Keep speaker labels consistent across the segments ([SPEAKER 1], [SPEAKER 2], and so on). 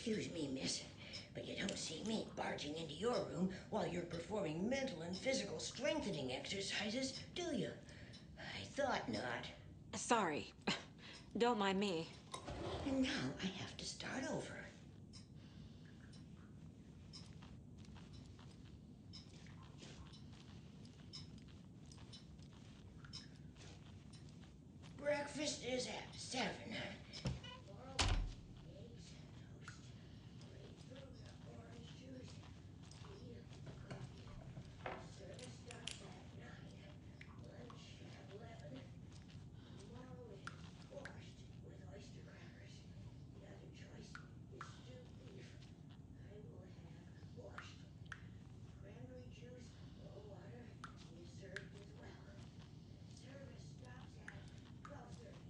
[SPEAKER 1] Excuse me, miss, but you don't see me barging into your room while you're performing mental and physical strengthening exercises, do you? I thought not.
[SPEAKER 2] Sorry. Don't mind me.
[SPEAKER 1] And now I have to start over. Breakfast is at 7. Eggs, toast, grapefruit, orange juice, tea, coffee. Service starts at 9. Lunch at 11. Tomorrow is borscht with oyster crackers. The other choice is stewed beef. I will have borscht. Cranberry juice or water is served as well. Service stops at 12:30.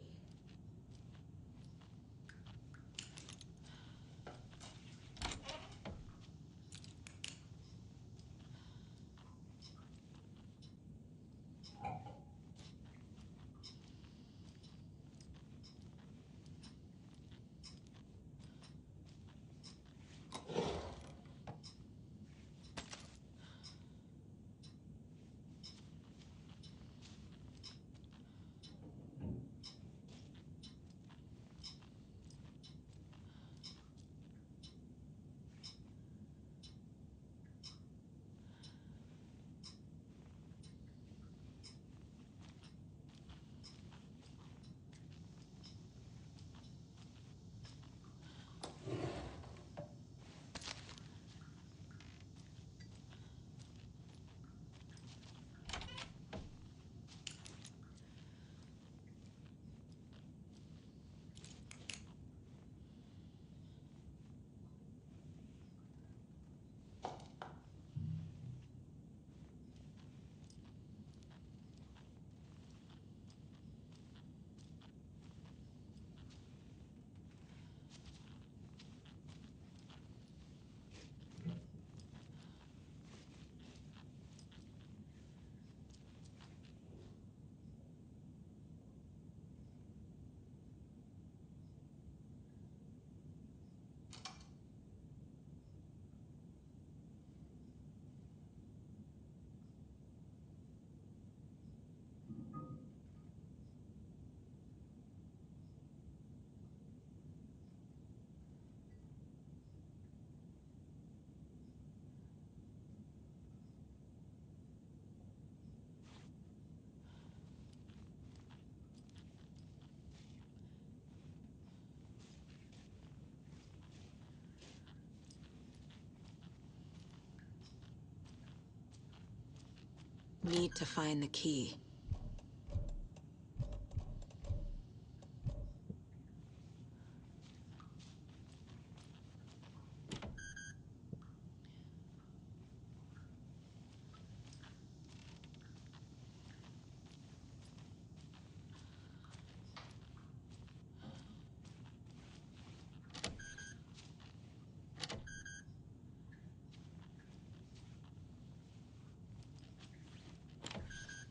[SPEAKER 2] Need to find the key.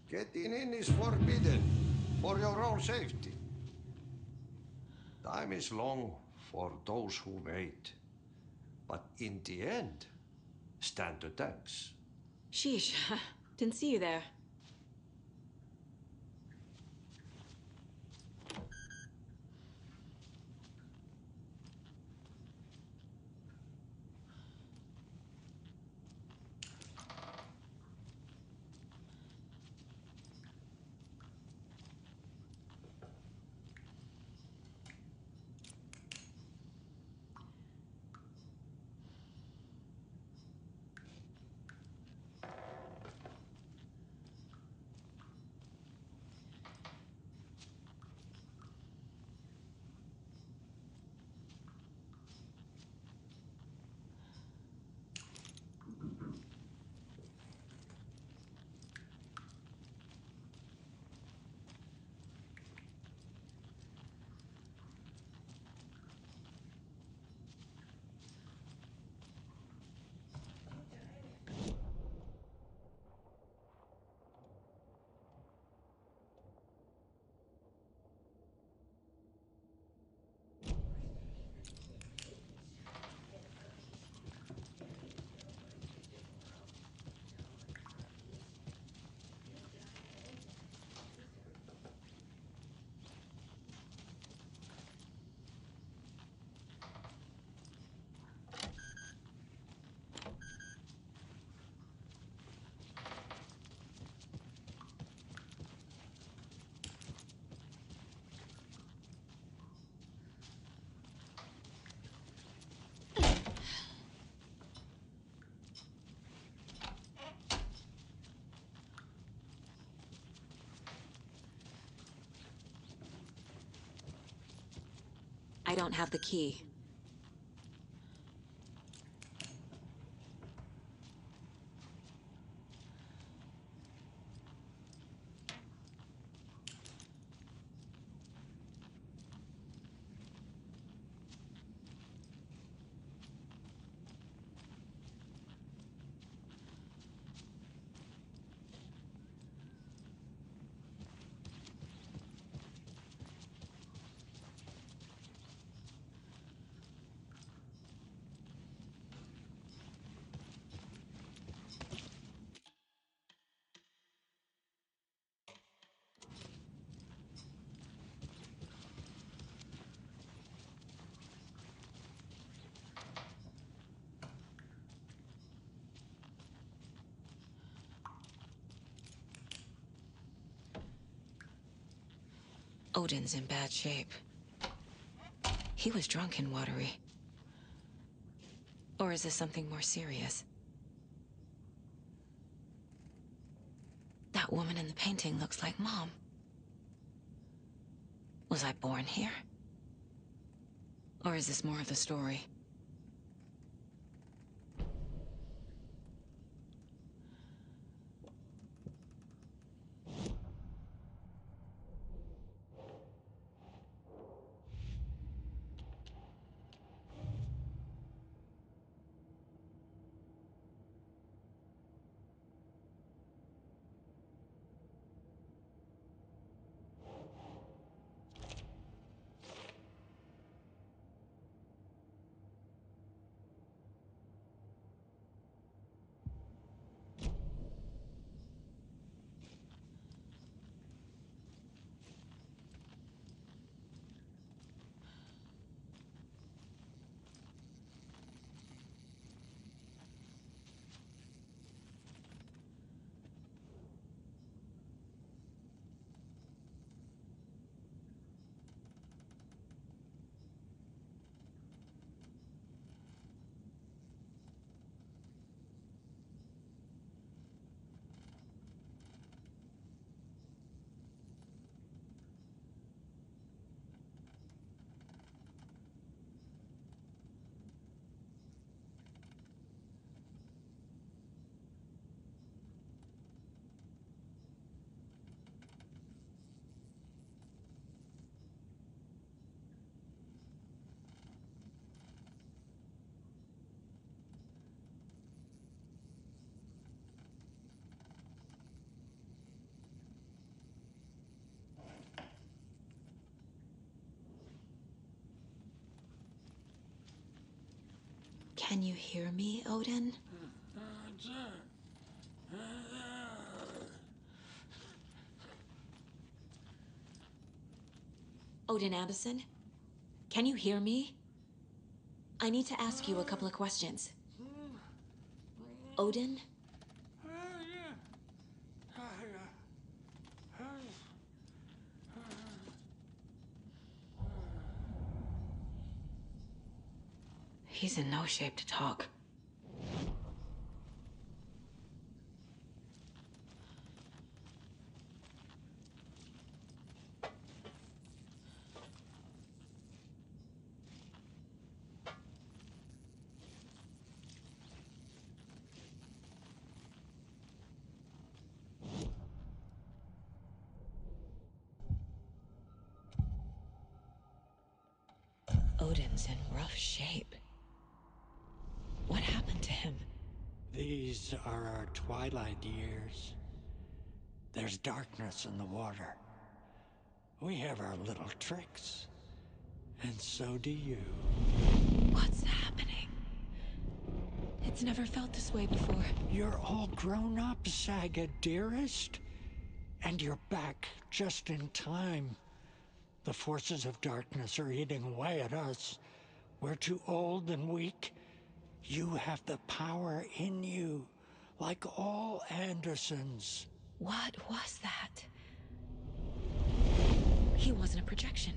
[SPEAKER 3] Getting in is forbidden, for your own safety. Time is long for those who wait, but in the end, stand the thanks.
[SPEAKER 2] Sheesh. Didn't see you there. don't have the key. Odin's in bad shape. He was drunk and watery. Or is this something more serious? That woman in the painting looks like Mom. Was I born here? Or is this more of the story? Can you hear me, Odin? Odin Anderson? Can you hear me? I need to ask you a couple of questions. Odin? He's in no shape to talk. Odin's in rough shape. What happened to him?
[SPEAKER 4] These are our twilight years. There's darkness in the water. We have our little tricks. And so do you.
[SPEAKER 2] What's happening? It's never felt this way before.
[SPEAKER 4] You're all grown up, Saga, dearest. And you're back just in time. The forces of darkness are eating away at us. We're too old and weak. You have the power in you, like all Andersons.
[SPEAKER 2] What was that? He wasn't a projection.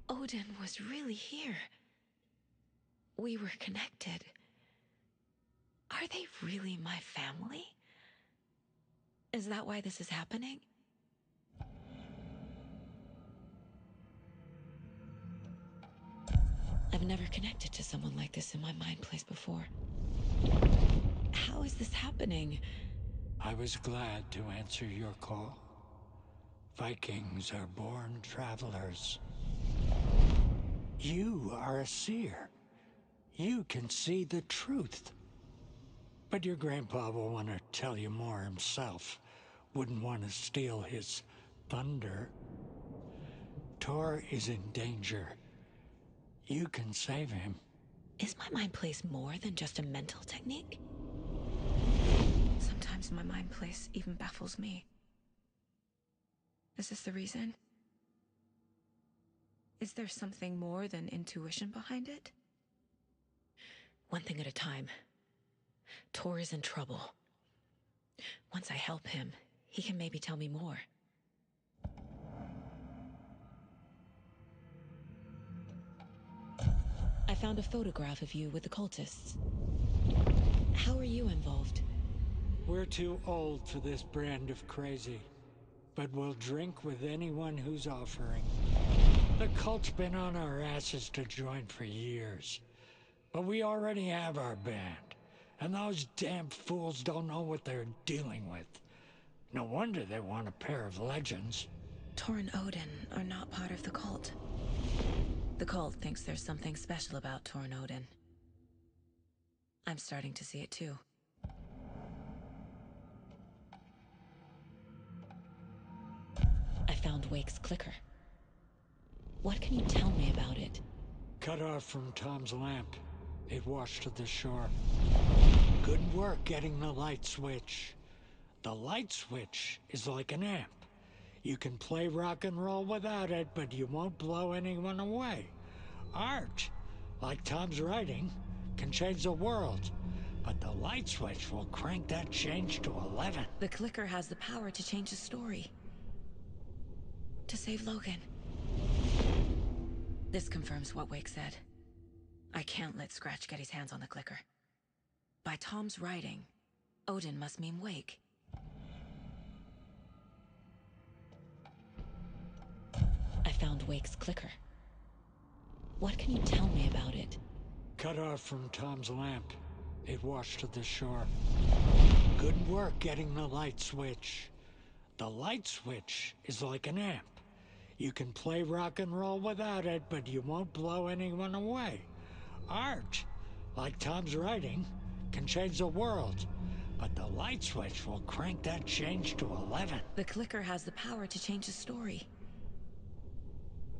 [SPEAKER 2] Odin was really here. We were connected. Are they really my family? Is that why this is happening? never connected to someone like this in my mind place before. How is this happening?
[SPEAKER 4] I was glad to answer your call. Vikings are born travelers. You are a seer. You can see the truth. But your grandpa will want to tell you more himself. Wouldn't want to steal his thunder. Tor is in danger. You can save him.
[SPEAKER 2] Is my mind place more than just a mental technique? Sometimes my mind place even baffles me. Is this the reason? Is there something more than intuition behind it? One thing at a time. Tor is in trouble. Once I help him, he can maybe tell me more. I found a photograph of you with the cultists. How are you involved?
[SPEAKER 4] We're too old for this brand of crazy, but we'll drink with anyone who's offering. The cult's been on our asses to join for years, but we already have our band, and those damn fools don't know what they're dealing with. No wonder they want a pair of legends.
[SPEAKER 2] Tor and Odin are not part of the cult. The cult thinks there's something special about Tor and Odin. I'm starting to see it too. I found Wake's clicker. What can you tell me about it?
[SPEAKER 4] Cut off from Tom's lamp. It washed to the shore. Good work getting the light switch. The light switch is like an amp. You can play rock and roll without it, but you won't blow anyone away. Art, like Tom's writing, can change the world, but the light switch will crank that change to 11.
[SPEAKER 2] The clicker has the power to change the story. To save Logan. This confirms what Wake said. I can't let Scratch get his hands on the clicker. By Tom's writing, Odin must mean Wake. I found Wake's clicker. What can you tell me about it?
[SPEAKER 4] Cut off from Tom's lamp. It washed to the shore. Good work getting the light switch. The light switch is like an amp. You can play rock and roll without it, but you won't blow anyone away. Art, like Tom's writing, can change the world, but the light switch will crank that change to 11.
[SPEAKER 2] The clicker has the power to change the story.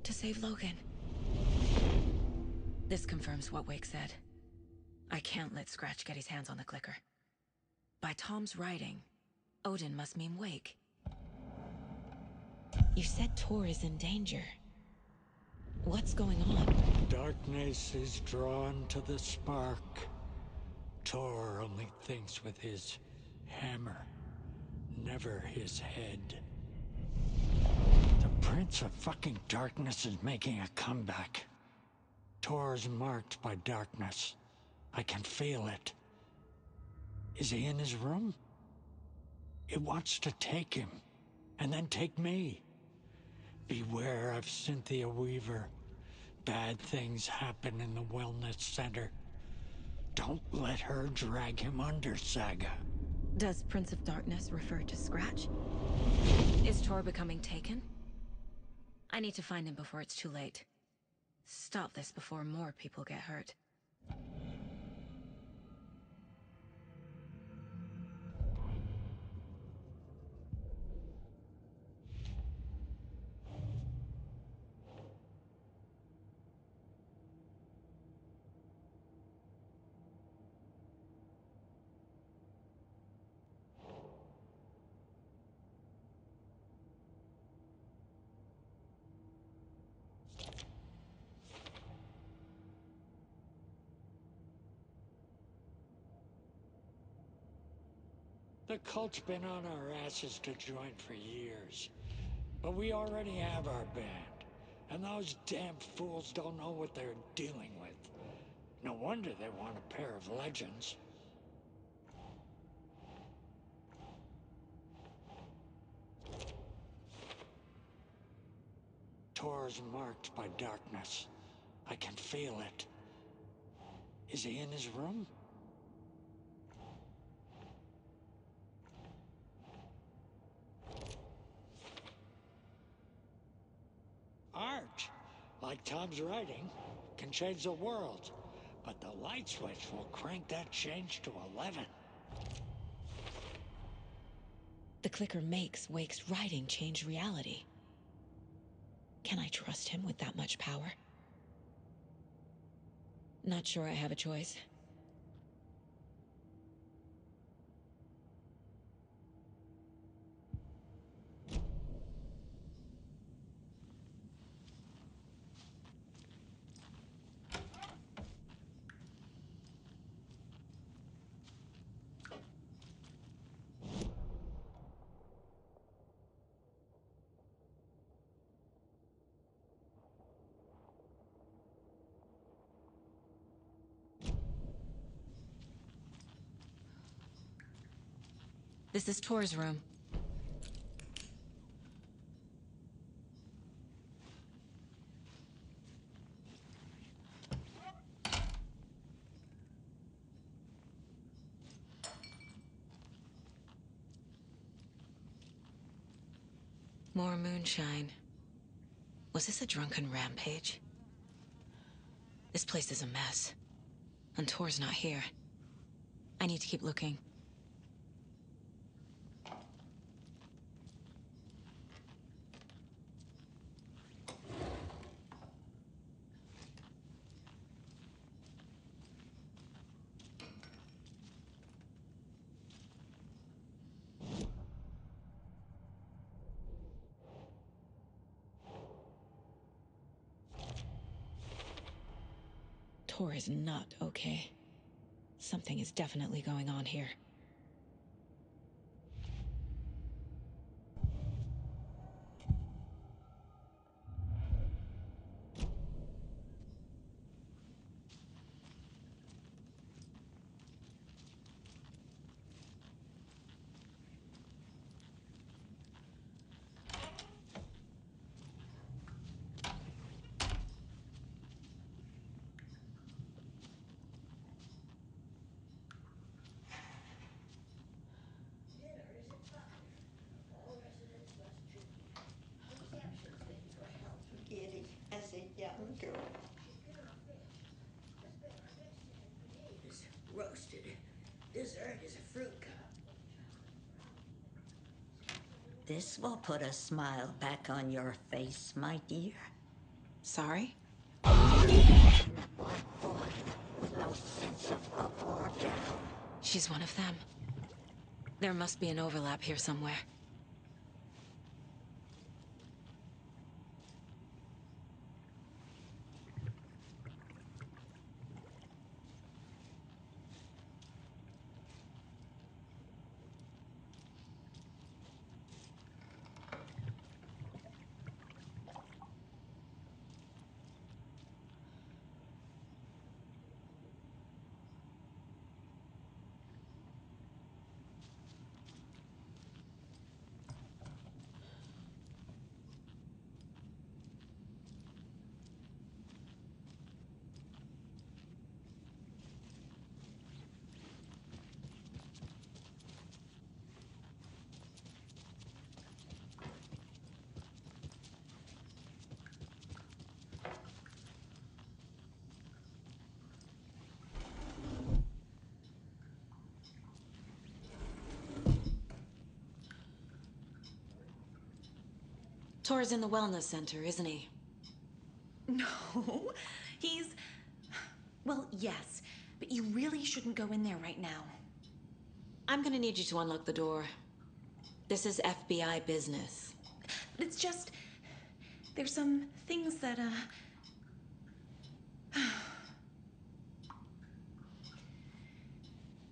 [SPEAKER 2] To save Logan. This confirms what Wake said. I can't let Scratch get his hands on the clicker. By Tom's writing, Odin must mean Wake. You said Tor is in danger. What's going on?
[SPEAKER 4] Darkness is drawn to the spark. Tor only thinks with his hammer, never his head. The Prince of fucking Darkness is making a comeback. Tor's marked by darkness. I can feel it. Is he in his room? It wants to take him, and then take me. Beware of Cynthia Weaver. Bad things happen in the wellness center. Don't let her drag him under, Saga.
[SPEAKER 2] Does Prince of Darkness refer to Scratch? Is Tor becoming taken? I need to find him before it's too late. Stop this before more people get hurt.
[SPEAKER 4] The cult's been on our asses to join for years. But we already have our band. And those damn fools don't know what they're dealing with. No wonder they want a pair of legends. Tor's marked by darkness. I can feel it. Is he in his room? Art, like Tom's writing, can change the world, but the light switch will crank that change to 11.
[SPEAKER 2] The clicker makes Wake's writing change reality. Can I trust him with that much power? Not sure I have a choice. This is Tor's room. More moonshine. Was this a drunken rampage? This place is a mess. And Tor's not here. I need to keep looking. Tor is not okay. Something is definitely going on here.
[SPEAKER 1] Dinner is at 5. All residents must drink. Reception's lady for help.
[SPEAKER 5] Giddy as a young girl.
[SPEAKER 1] Chicken or fish? Our Mexican potatoes roasted. Dessert is a fruit cup.
[SPEAKER 5] This will put a smile back on your face, my dear.
[SPEAKER 2] Sorry?
[SPEAKER 5] Black boy with no sense of up or down.
[SPEAKER 2] She's one of them. There must be an overlap here somewhere. Tor's in the wellness center, isn't he?
[SPEAKER 6] No, he's... Well, yes, but you really shouldn't go in there right now.
[SPEAKER 2] I'm gonna need you to unlock the door. This is FBI business.
[SPEAKER 6] It's just... There's some things that,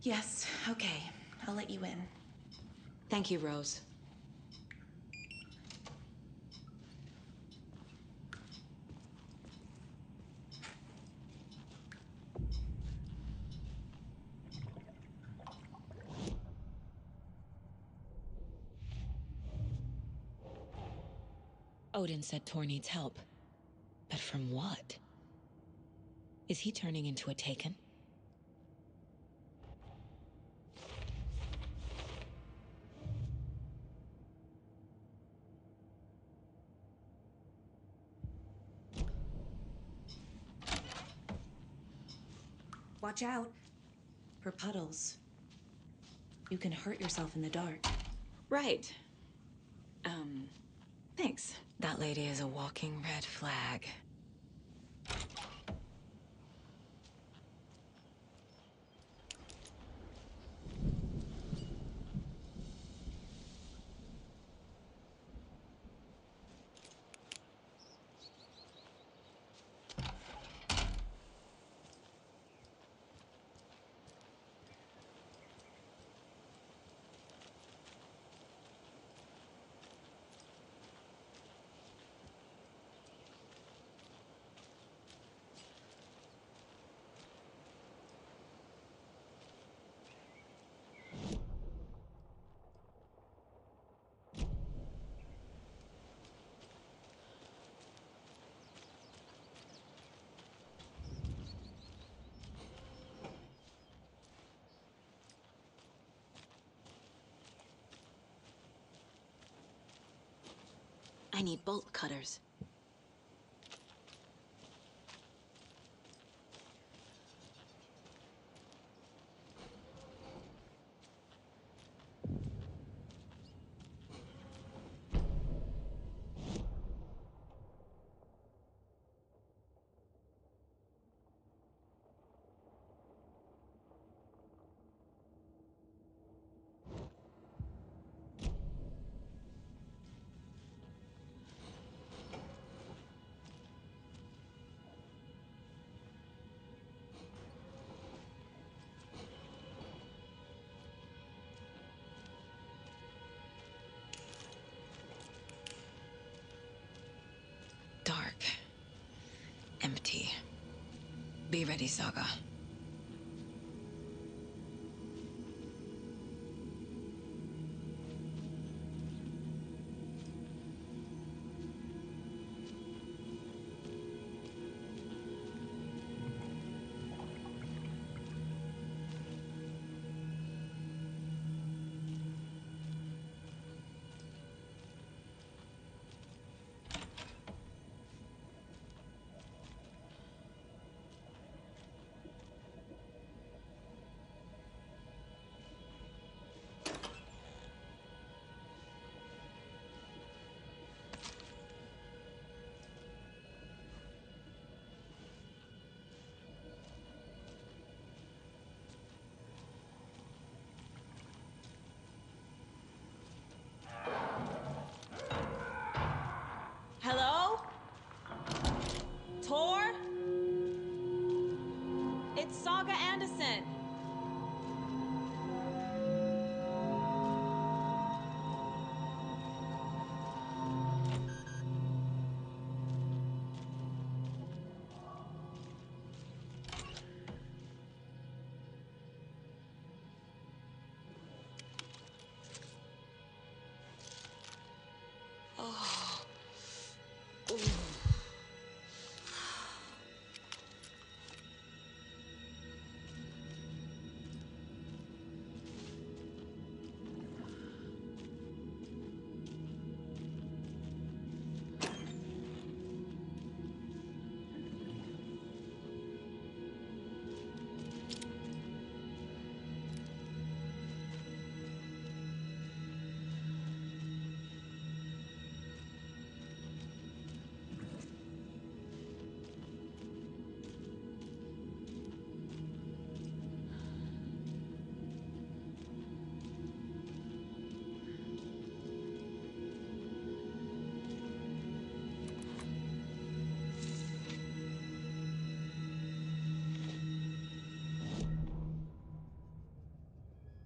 [SPEAKER 6] Yes, okay, I'll let you in.
[SPEAKER 2] Thank you, Rose. Odin said Tor needs help. But from what? Is he turning into a Taken?
[SPEAKER 6] Watch out for puddles. You can hurt yourself in the dark.
[SPEAKER 2] Right. Thanks. That lady is a walking red flag.
[SPEAKER 6] I need bolt cutters.
[SPEAKER 2] Dark. Empty. Be ready, Saga.
[SPEAKER 6] Hello? Tor? It's Saga Anderson.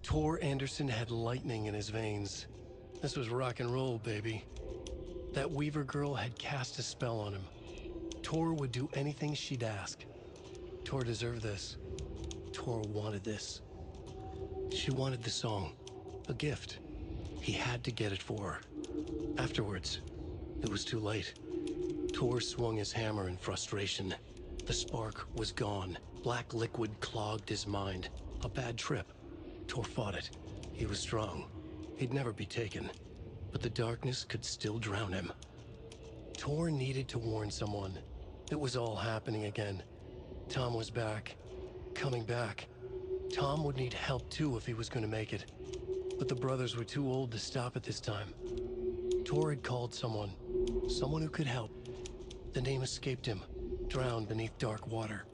[SPEAKER 7] Tor Anderson had lightning in his veins. This was rock and roll, baby. That Weaver girl had cast a spell on him. Tor would do anything she'd ask. Tor deserved this. Tor wanted this. She wanted the song, a gift. He had to get it for her. Afterwards, it was too late. Tor swung his hammer in frustration. The spark was gone. Black liquid clogged his mind. A bad trip. Tor fought it. He was strong. He'd never be taken. But the darkness could still drown him. Tor needed to warn someone. It was all happening again. Tom was back. coming back. Tom would need help too if he was going to make it. But the brothers were too old to stop at this time. Tor had called someone who could help. The name escaped him, drowned beneath dark water.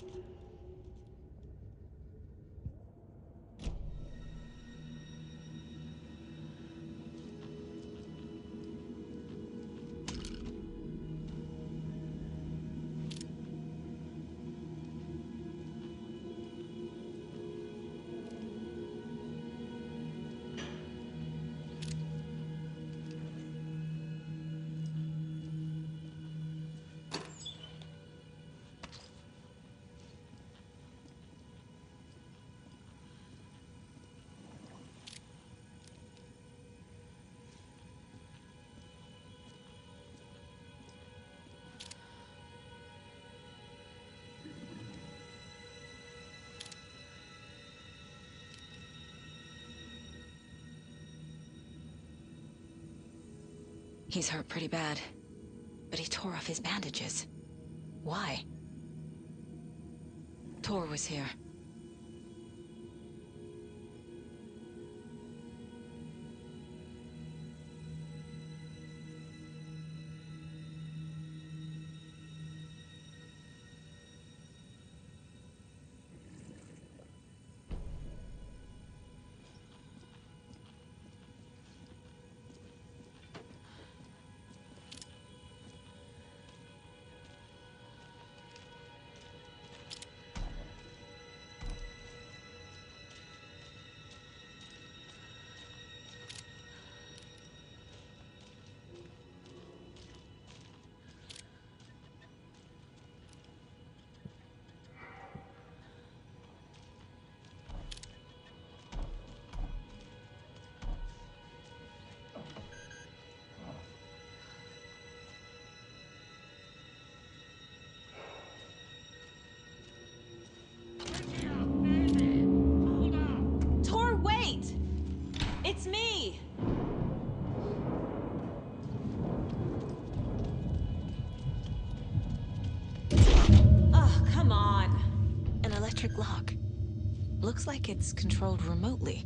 [SPEAKER 2] He's hurt pretty bad, but he tore off his bandages. Why? Tor was here.
[SPEAKER 6] Tor, wait! It's me! Oh, come on.
[SPEAKER 2] An electric lock. Looks like it's controlled remotely.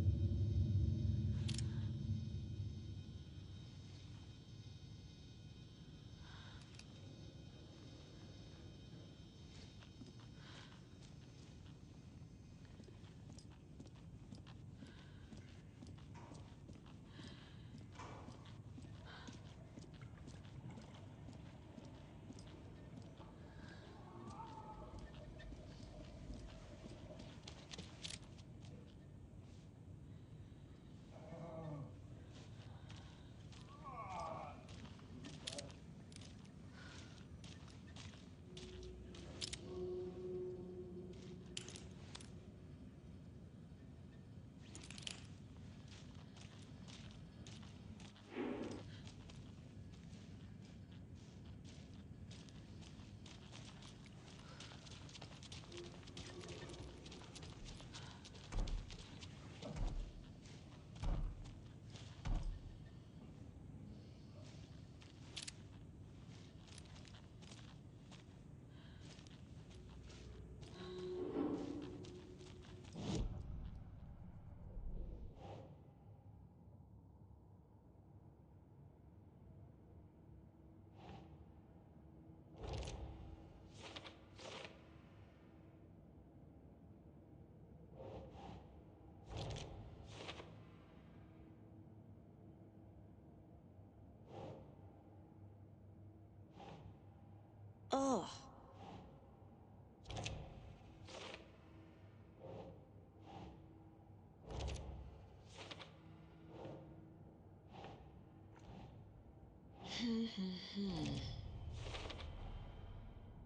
[SPEAKER 6] Oh.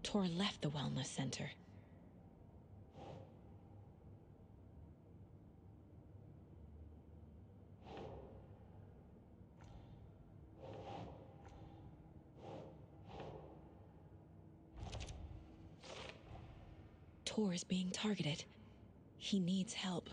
[SPEAKER 2] Tor left the wellness center. Tor is being targeted. He needs help.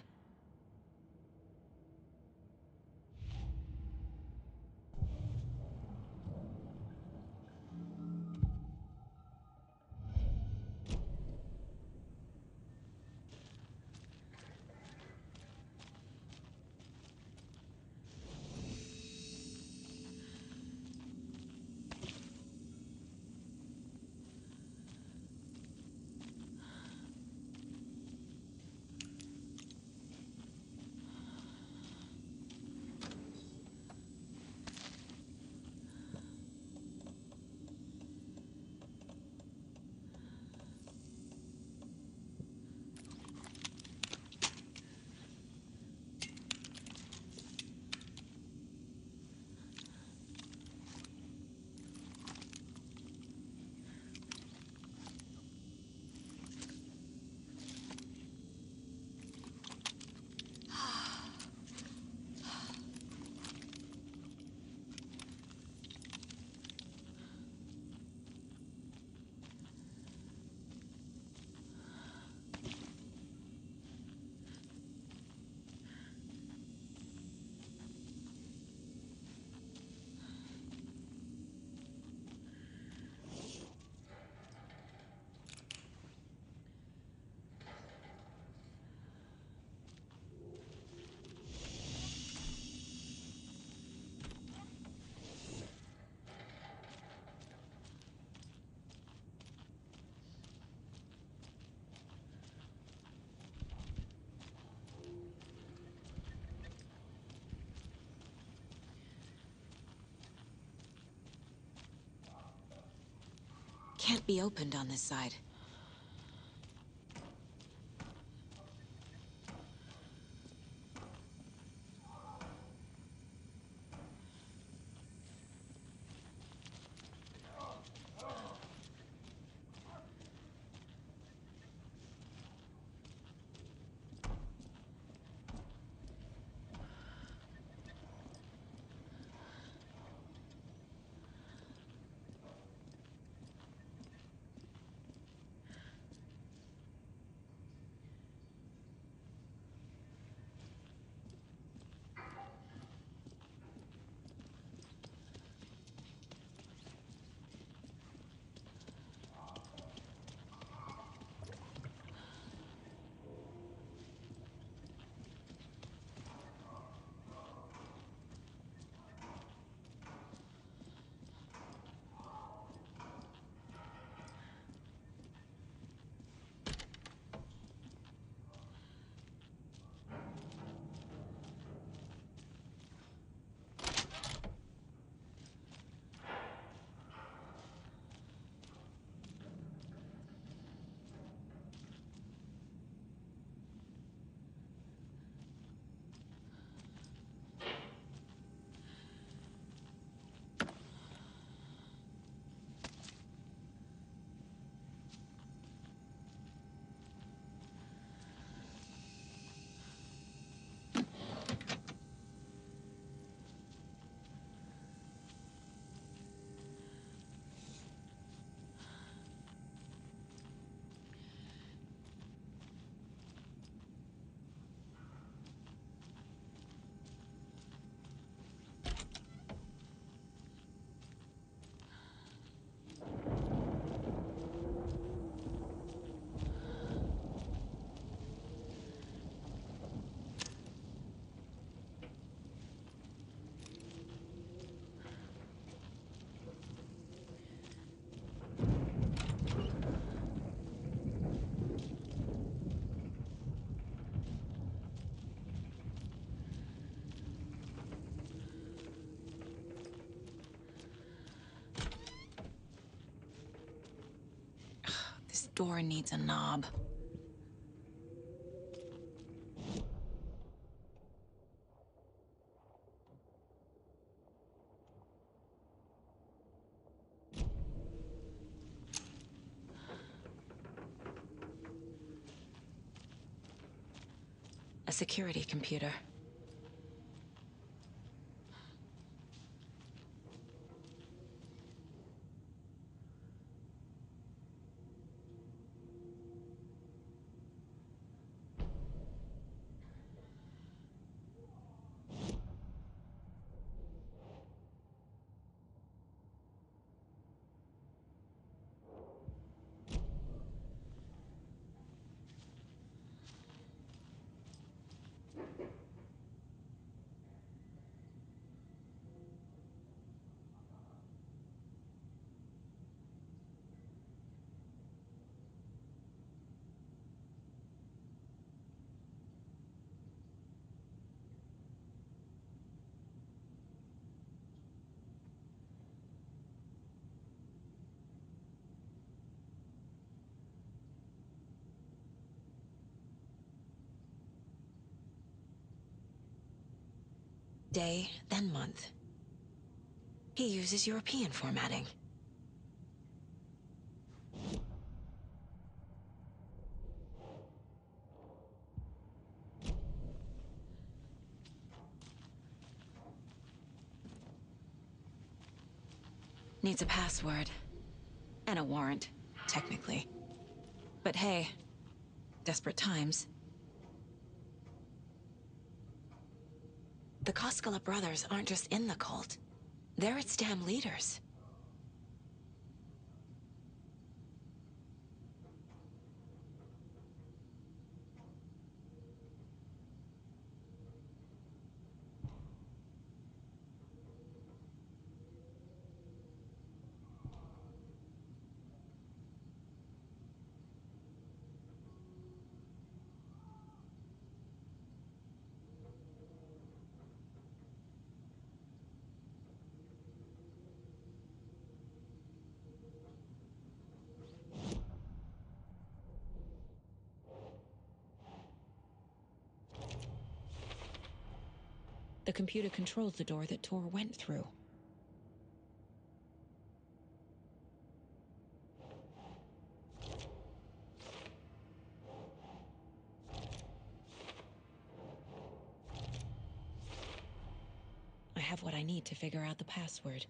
[SPEAKER 2] can't be opened on this side. This door needs a knob. A security computer. Day, then month. He uses European formatting. Needs a password. And a warrant, technically. But hey, desperate times. The Koskela brothers aren't just in the cult. They're its damn leaders. computer controls the door that Tor went through. I have what I need to figure out the password.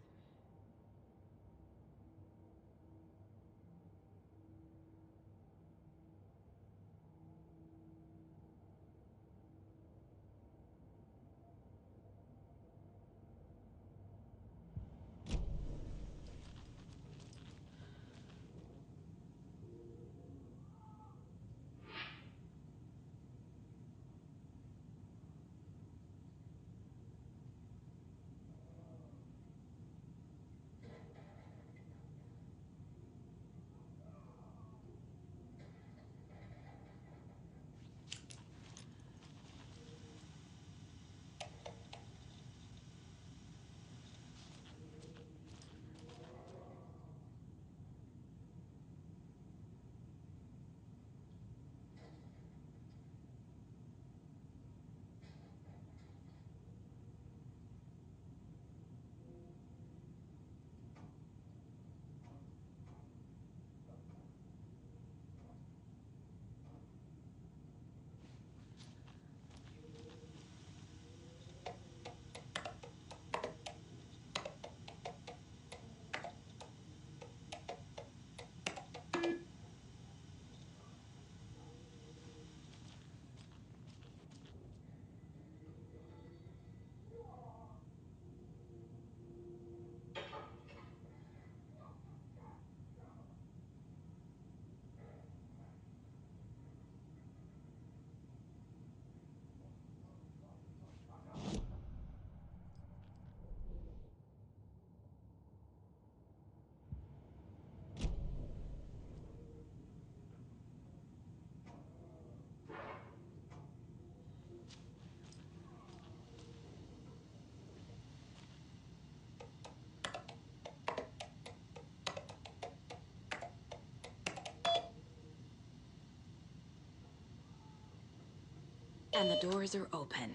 [SPEAKER 2] And the doors are open.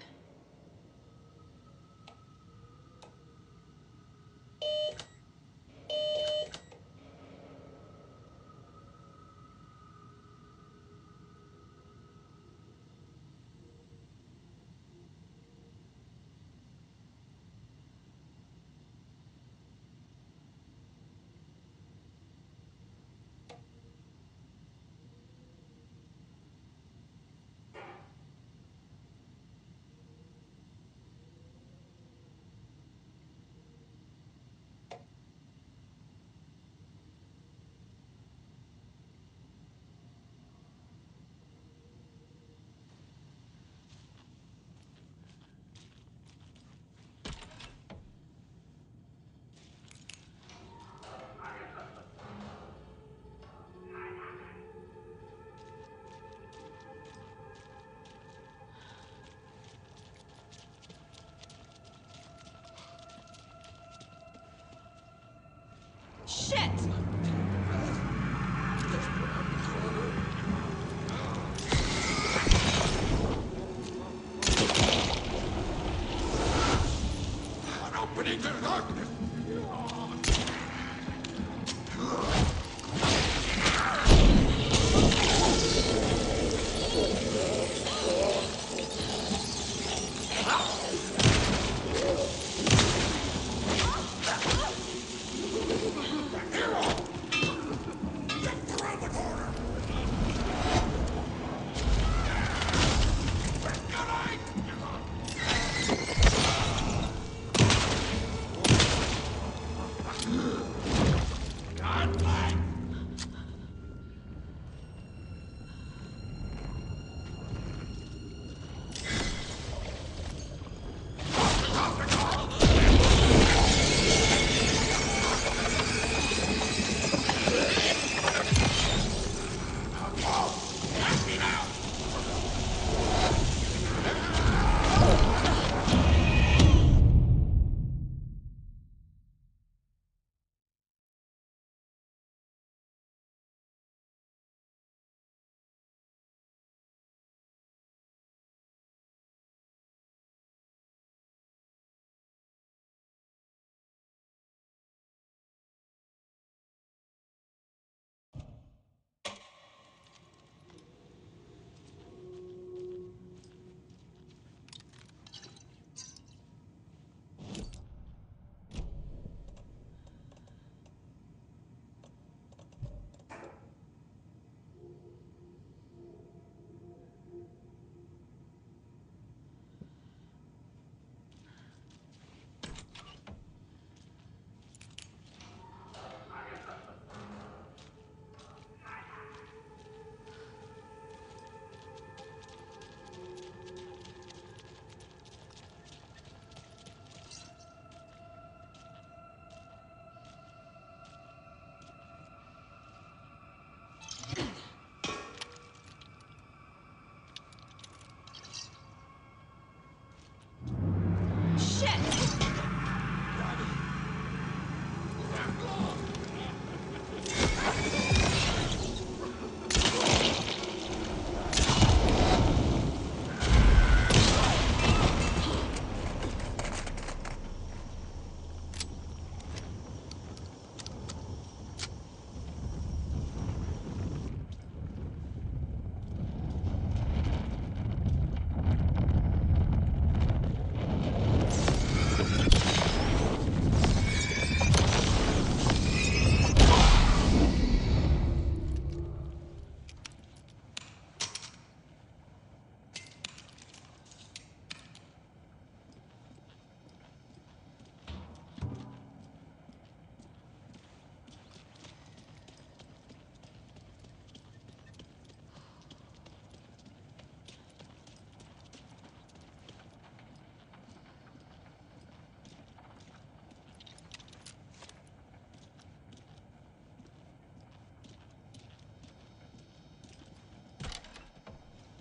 [SPEAKER 6] Shit!
[SPEAKER 3] An opening to darkness! Hero!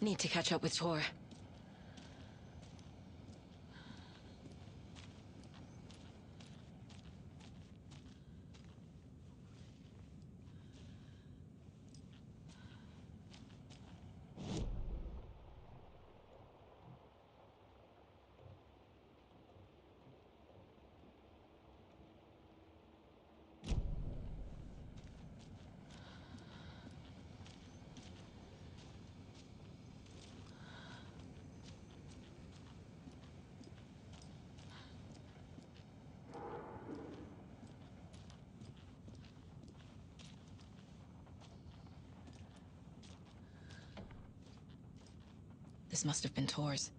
[SPEAKER 2] Need to catch up with Tor. This must have been Tor's.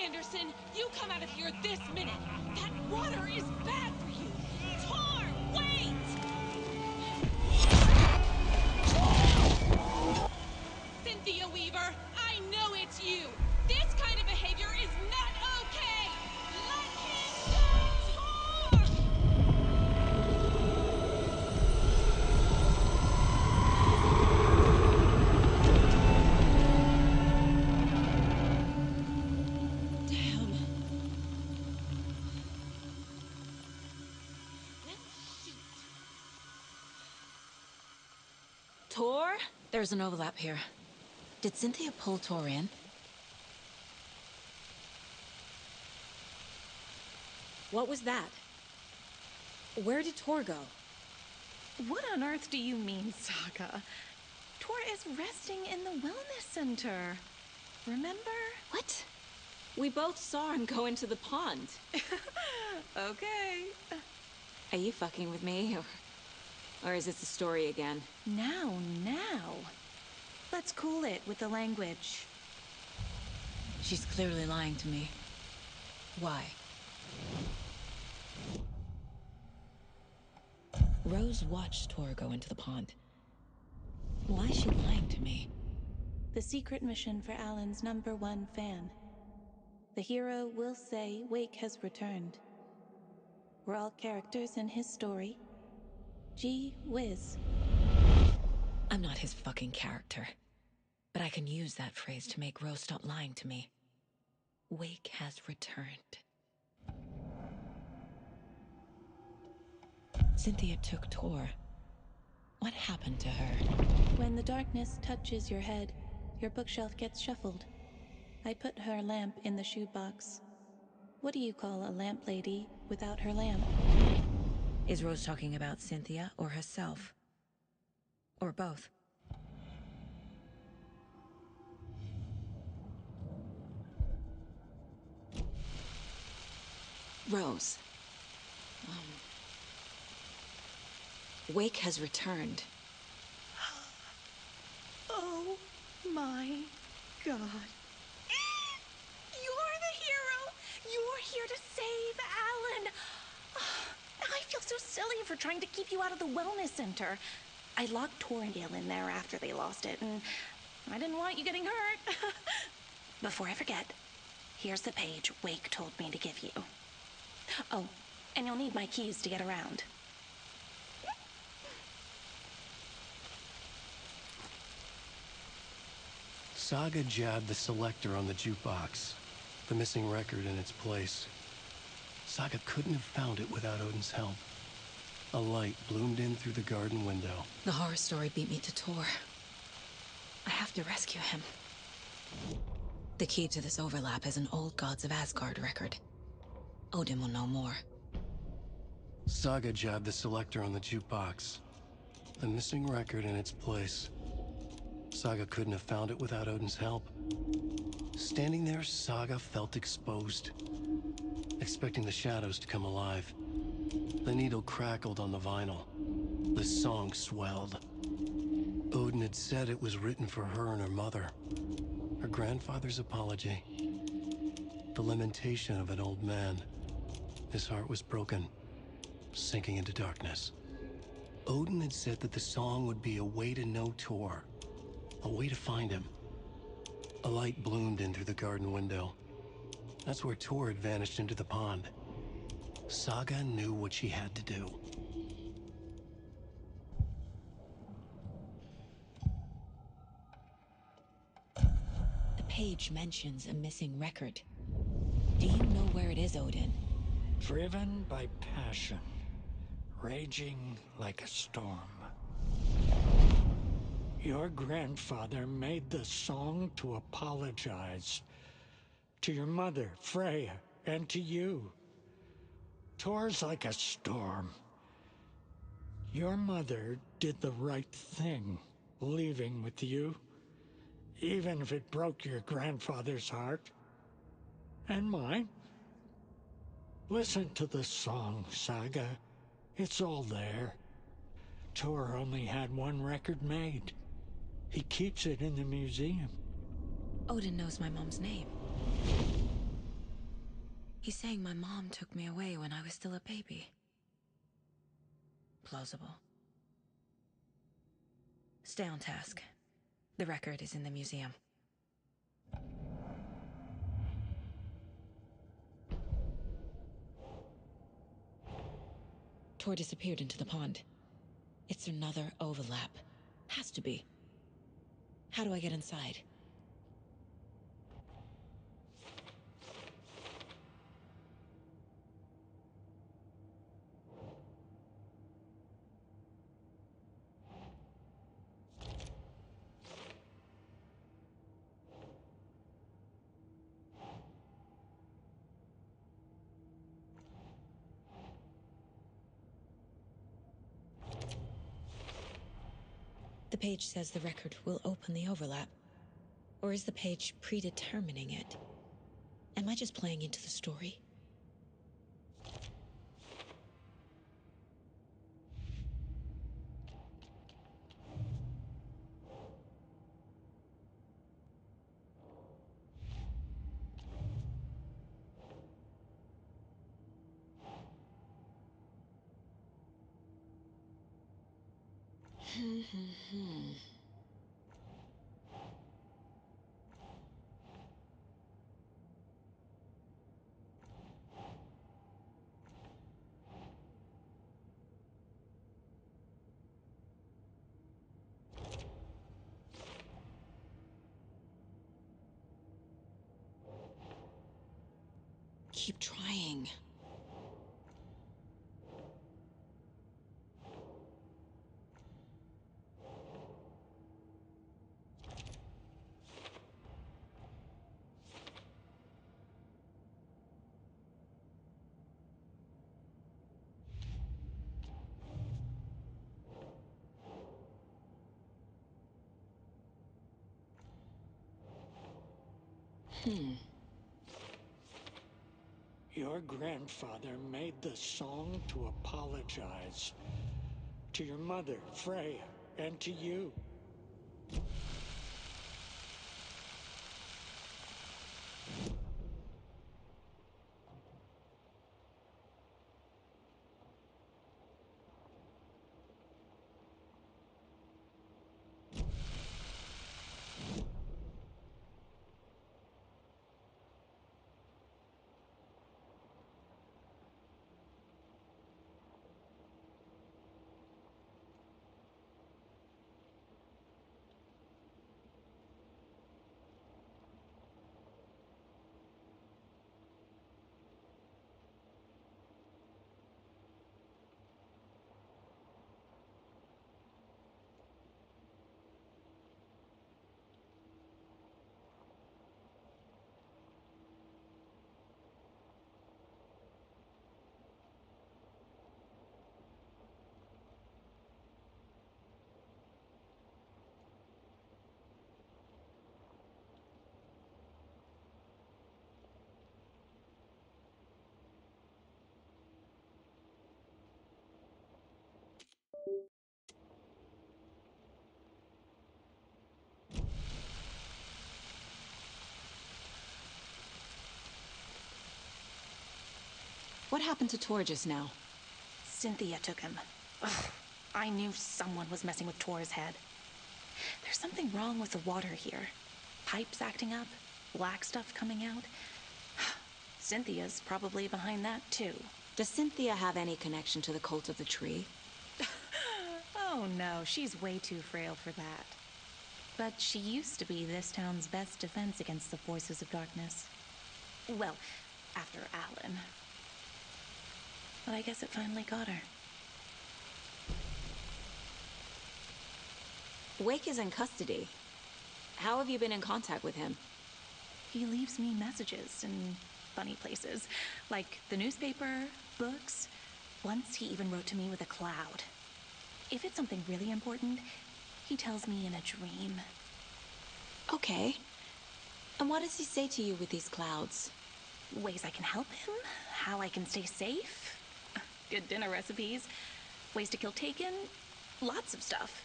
[SPEAKER 6] Anderson, you come out of here this minute. That water is bad for you. Tor, wait! Cynthia Weaver, I know it's you. This kind of behavior is not okay. Let him go, Tor!
[SPEAKER 2] Tor? There's an overlap here. Did Cynthia pull Tor in?
[SPEAKER 8] What was that? Where did Tor go?
[SPEAKER 6] What on earth do you mean, Saga? Tor is resting in the wellness center. Remember?
[SPEAKER 2] What?
[SPEAKER 8] We both saw him go into the pond.
[SPEAKER 6] Okay.
[SPEAKER 2] Are you fucking with me, or is this a story again?
[SPEAKER 6] Now. Let's cool it with the language.
[SPEAKER 2] She's clearly lying to me. Why? Rose watched Tor go into the pond. Why is she lying to me?
[SPEAKER 6] The secret mission for Alan's #1 fan. The hero will say Wake has returned. We're all characters in his story. Gee whiz.
[SPEAKER 2] I'm not his fucking character. But I can use that phrase to make Rose stop lying to me. Wake has returned. Cynthia took Tor. What happened to her?
[SPEAKER 6] When the darkness touches your head, your bookshelf gets shuffled. I put her lamp in the shoebox. What do you call a lamp lady without her lamp?
[SPEAKER 2] Is Rose talking about Cynthia or herself? Or both? Rose. Wake has returned.
[SPEAKER 6] Oh my God. You're the hero! You're here to save Alan! I feel so silly for trying to keep you out of the wellness center. I locked Tor and Gale in there after they lost it, and I didn't want you getting hurt. Before I forget, here's the page Wake told me to give you. Oh, and you'll need my keys to get around.
[SPEAKER 7] Saga jabbed the selector on the jukebox, the missing record in its place. Saga couldn't have found it without Odin's help. A light bloomed in through the garden window.
[SPEAKER 2] The horror story beat me to Tor. I have to rescue him. The key to this overlap is an old Gods of Asgard record. Odin will know more.
[SPEAKER 7] Saga jabbed the selector on the jukebox. The missing record in its place. Saga couldn't have found it without Odin's help. Standing there, Saga felt exposed, expecting the shadows to come alive. The needle crackled on the vinyl. The song swelled. Odin had said it was written for her and her mother. Her grandfather's apology. The lamentation of an old man. His heart was broken, sinking into darkness. Odin had said that the song would be a way to know Tor, a way to find him. A light bloomed in through the garden window. That's where Tor had vanished into the pond. Saga knew what she had to do.
[SPEAKER 2] The page mentions a missing record. Do you know where it is, Odin?
[SPEAKER 4] Driven by passion, raging like a storm. Your grandfather made the song to apologize. To your mother, Freya, and to you. Tor's like a storm. Your mother did the right thing, leaving with you, even if it broke your grandfather's heart. And mine. Listen to the song, Saga. It's all there. Tor only had one record made. He keeps it in the museum.
[SPEAKER 2] Odin knows my mom's name. He's saying my mom took me away when I was still a baby. Plausible. Stay on task. The record is in the museum. Tor disappeared into the pond. It's another overlap. Has to be. How do I get inside? The page says the record will open the overlap. Or is the page predetermining it? Am I just playing into the story? Keep trying.
[SPEAKER 4] Your grandfather made the song to apologize. To your mother, Freya, and to you.
[SPEAKER 8] What happened to Tor just now?
[SPEAKER 6] Cynthia took him. Ugh, I knew someone was messing with Tor's head. There's something wrong with the water here. Pipes acting up, black stuff coming out. Cynthia's probably behind that, too.
[SPEAKER 8] Does Cynthia have any connection to the cult of the tree?
[SPEAKER 6] Oh no, she's way too frail for that. But she used to be this town's best defense against the forces of darkness. Well, after Alan. But I guess it finally got her.
[SPEAKER 8] Wake is in custody. How have you been in contact with him?
[SPEAKER 6] He leaves me messages in funny places, like the newspaper, books. Once he even wrote to me with a cloud. If it's something really important, he tells me in a dream.
[SPEAKER 8] Okay. And what does he say to you with these clouds?
[SPEAKER 6] Ways I can help him, how I can stay safe, good dinner recipes, ways to kill Taken, lots of stuff.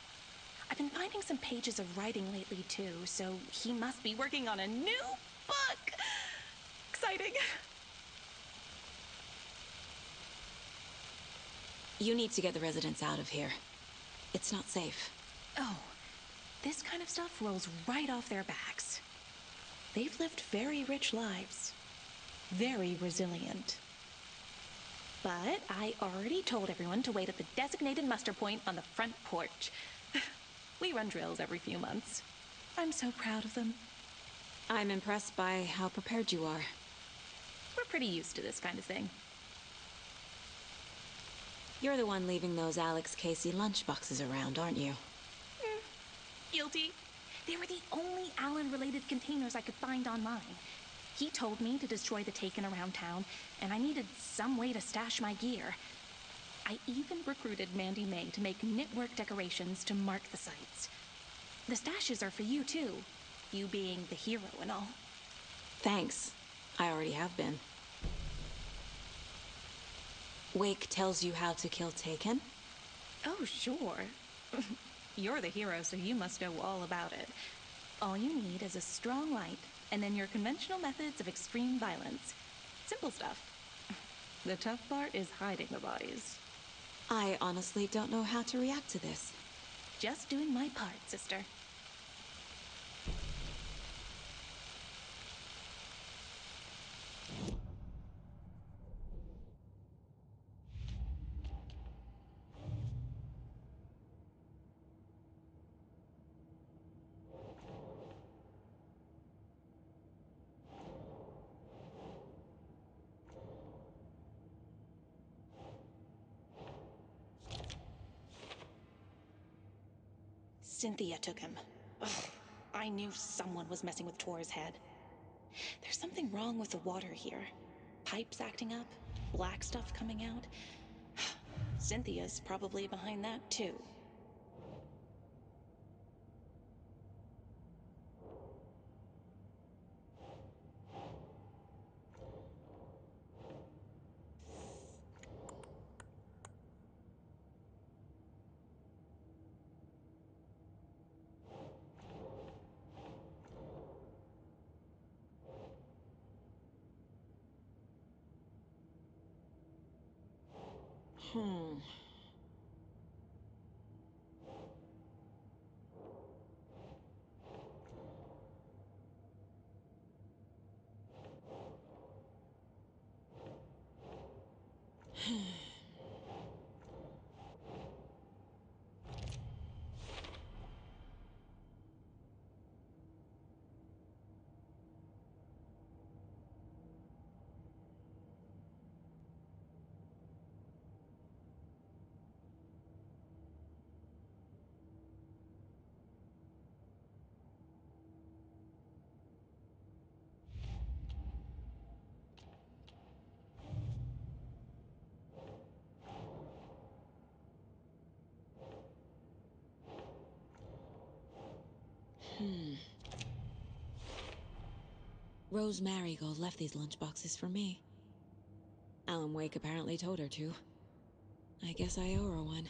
[SPEAKER 6] I've been finding some pages of writing lately too, so he must be working on a new book. Exciting.
[SPEAKER 8] You need to get the residents out of here. It's not safe.
[SPEAKER 6] Oh, this kind of stuff rolls right off their backs. They've lived very rich lives. Very resilient. But I already told everyone to wait at the designated muster point on the front porch. We run drills every few months. I'm so proud of them.
[SPEAKER 8] I'm impressed by how prepared you are.
[SPEAKER 6] We're pretty used to this kind of thing.
[SPEAKER 8] You're the one leaving those Alex Casey lunchboxes around, aren't you?
[SPEAKER 6] Guilty. They were the only Alan-related containers I could find online. He told me to destroy the Taken around town, and I needed some way to stash my gear. I even recruited Mandy May to make knitwork decorations to mark the sites. The stashes are for you, too. You being the hero and all.
[SPEAKER 8] Thanks. I already have been. Wake tells you how to kill Taken?
[SPEAKER 6] Oh, sure. You're the hero, so you must know all about it. All you need is a strong light, and then your conventional methods of extreme violence. Simple stuff. The tough part is hiding the bodies.
[SPEAKER 8] I honestly don't know how to react to this.
[SPEAKER 6] Just doing my part, sister. Cynthia took him. Ugh, I knew someone was messing with Tor's head. There's something wrong with the water here. Pipes acting up, black stuff coming out. Cynthia's probably behind that, too.
[SPEAKER 8] Rose Marigold left these lunchboxes for me. Alan Wake apparently told her to. I guess I owe her one.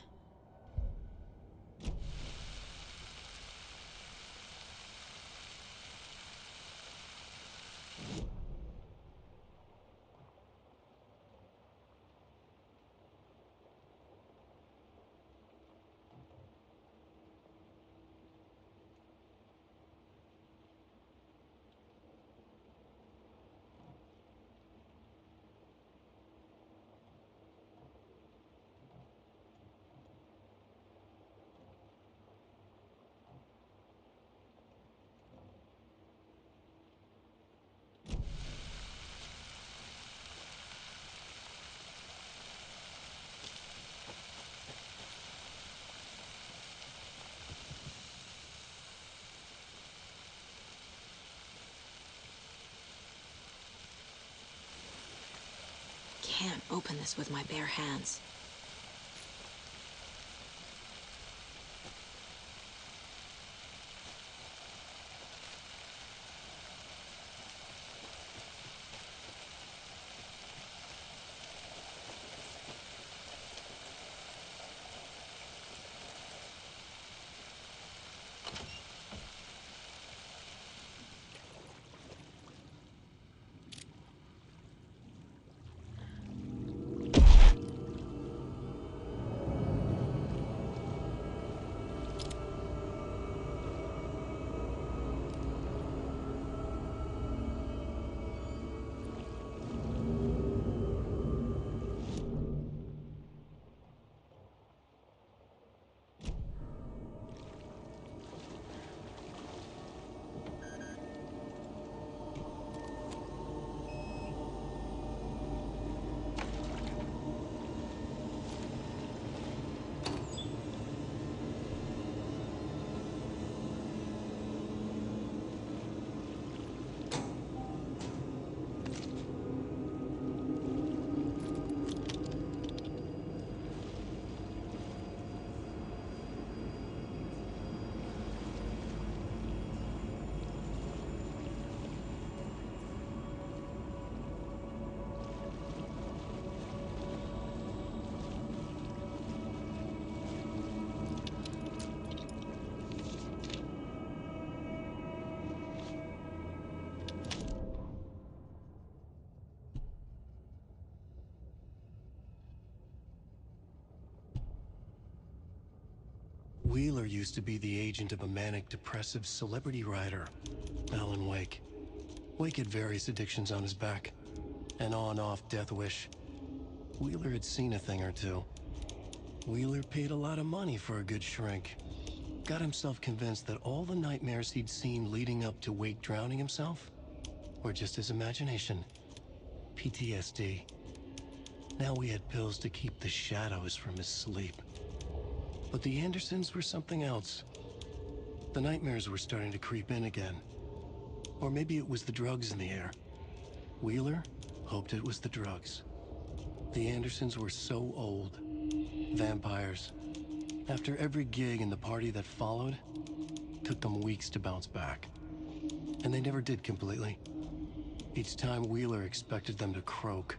[SPEAKER 8] can't open this with my bare hands.
[SPEAKER 7] Wheeler used to be the agent of a manic-depressive celebrity writer, Alan Wake. Wake had various addictions on his back. An on-off death wish. Wheeler had seen a thing or two. Wheeler paid a lot of money for a good shrink. Got himself convinced that all the nightmares he'd seen leading up to Wake drowning himself were just his imagination. PTSD. Now we had pills to keep the shadows from his sleep. But the Andersons were something else. The nightmares were starting to creep in again. Or maybe it was the drugs in the air. Wheeler hoped it was the drugs. The Andersons were so old. Vampires. After every gig and the party that followed, took them weeks to bounce back. And they never did completely. Each time Wheeler expected them to croak.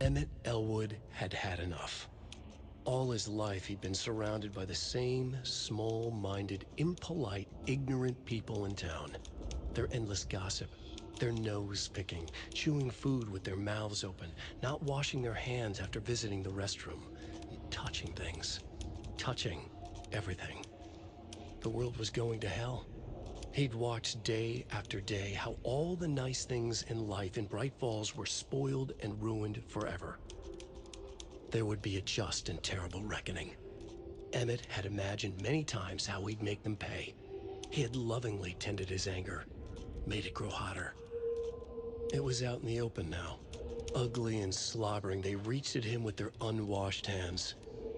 [SPEAKER 7] Emmett Elwood had had enough. All his life, he'd been surrounded by the same small-minded, impolite, ignorant people in town. Their endless gossip, their nose-picking, chewing food with their mouths open, not washing their hands after visiting the restroom, touching things, touching everything. The world was going to hell. He'd watched day after day how all the nice things in life in Bright Falls were spoiled and ruined forever. There would be a just and terrible reckoning. Emmett had imagined many times how he'd make them pay. He had lovingly tended his anger, made it grow hotter. It was out in the open now. Ugly and slobbering, they reached at him with their unwashed hands.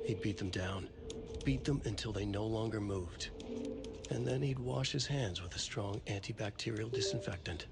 [SPEAKER 7] He'd beat them down, beat them until they no longer moved. And then he'd wash his hands with a strong antibacterial disinfectant.